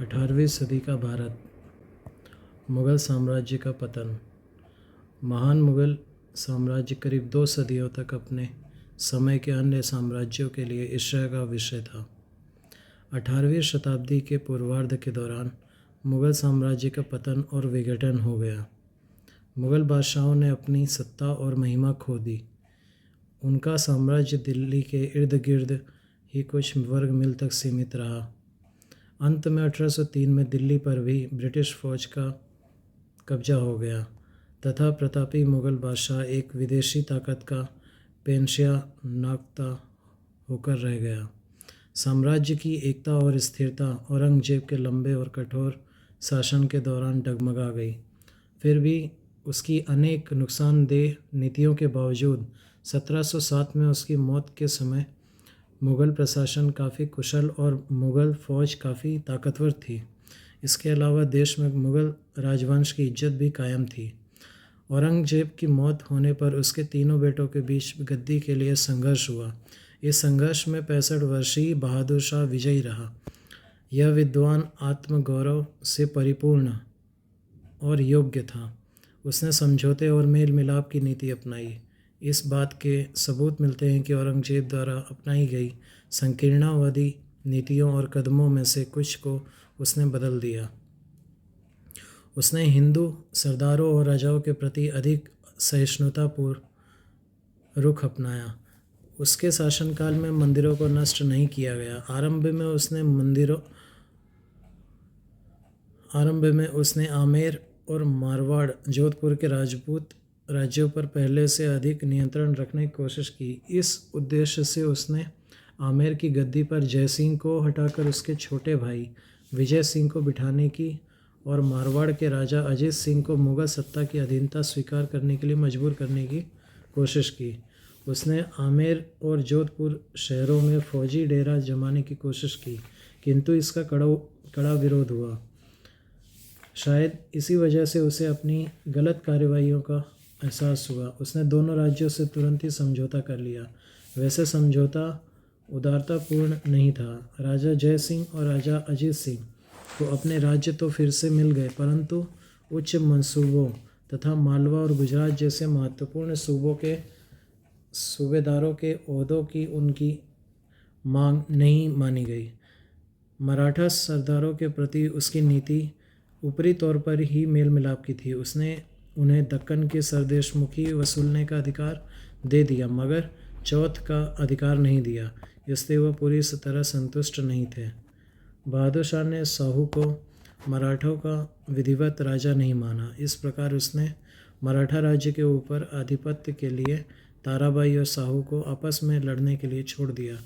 18वीं सदी का भारत। मुग़ल साम्राज्य का पतन। महान मुग़ल साम्राज्य करीब 2 सदियों तक अपने समय के अन्य साम्राज्यों के लिए ईर्ष्या का विषय था। 18वीं शताब्दी के पूर्वार्ध के दौरान मुग़ल साम्राज्य का पतन और विघटन हो गया। मुग़ल बादशाहों ने अपनी सत्ता और महिमा खो दी। उनका साम्राज्य दिल्ली के इर्द गिर्द ही कुछ वर्ग मील तक सीमित रहा। अंत में 1803 में दिल्ली पर भी ब्रिटिश फ़ौज का कब्जा हो गया तथा प्रतापी मुग़ल बादशाह एक विदेशी ताकत का पेशवा नाख्ता होकर रह गया। साम्राज्य की एकता और स्थिरता औरंगजेब के लंबे और कठोर शासन के दौरान डगमगा गई। फिर भी उसकी अनेक नुकसानदेह नीतियों के बावजूद 1707 में उसकी मौत के समय मुग़ल प्रशासन काफ़ी कुशल और मुग़ल फ़ौज काफ़ी ताकतवर थी। इसके अलावा देश में मुग़ल राजवंश की इज्जत भी कायम थी। औरंगजेब की मौत होने पर उसके तीनों बेटों के बीच गद्दी के लिए संघर्ष हुआ। इस संघर्ष में 65 वर्षीय बहादुर शाह विजयी रहा। यह विद्वान, आत्मगौरव से परिपूर्ण और योग्य था। उसने समझौते और मेल मिलाप की नीति अपनाई। इस बात के सबूत मिलते हैं कि औरंगजेब द्वारा अपनाई गई संकीर्णवादी नीतियों और कदमों में से कुछ को उसने बदल दिया। उसने हिंदू सरदारों और राजाओं के प्रति अधिक सहिष्णुतापूर्ण रुख अपनाया। उसके शासनकाल में मंदिरों को नष्ट नहीं किया गया। आरंभ में उसने आमेर और मारवाड़, जोधपुर के राजपूत राज्यों पर पहले से अधिक नियंत्रण रखने की कोशिश की। इस उद्देश्य से उसने आमेर की गद्दी पर जयसिंह को हटाकर उसके छोटे भाई विजय सिंह को बिठाने की और मारवाड़ के राजा अजीत सिंह को मुग़ल सत्ता की अधीनता स्वीकार करने के लिए मजबूर करने की कोशिश की। उसने आमेर और जोधपुर शहरों में फौजी डेरा जमाने की कोशिश की, किंतु इसका कड़ा विरोध हुआ। शायद इसी वजह से उसे अपनी गलत कार्रवाइयों का एहसास हुआ। उसने दोनों राज्यों से तुरंत ही समझौता कर लिया। वैसे समझौता उदारतापूर्ण नहीं था। राजा जय सिंह और राजा अजीत सिंह को अपने राज्य तो फिर से मिल गए, परंतु उच्च मंसूबों तथा मालवा और गुजरात जैसे महत्वपूर्ण सूबों के सूबेदारों के ओहदों की उनकी मांग नहीं मानी गई। मराठा सरदारों के प्रति उसकी नीति ऊपरी तौर पर ही मेल मिलाप की थी। उसने उन्हें दक्कन की सरदेशमुखी वसूलने का अधिकार दे दिया, मगर चौथ का अधिकार नहीं दिया। इससे वह पूरी तरह संतुष्ट नहीं थे। बहादुर शाह ने साहू को मराठों का विधिवत राजा नहीं माना। इस प्रकार उसने मराठा राज्य के ऊपर आधिपत्य के लिए ताराबाई और साहू को आपस में लड़ने के लिए छोड़ दिया।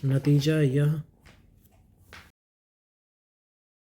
नतीजा यह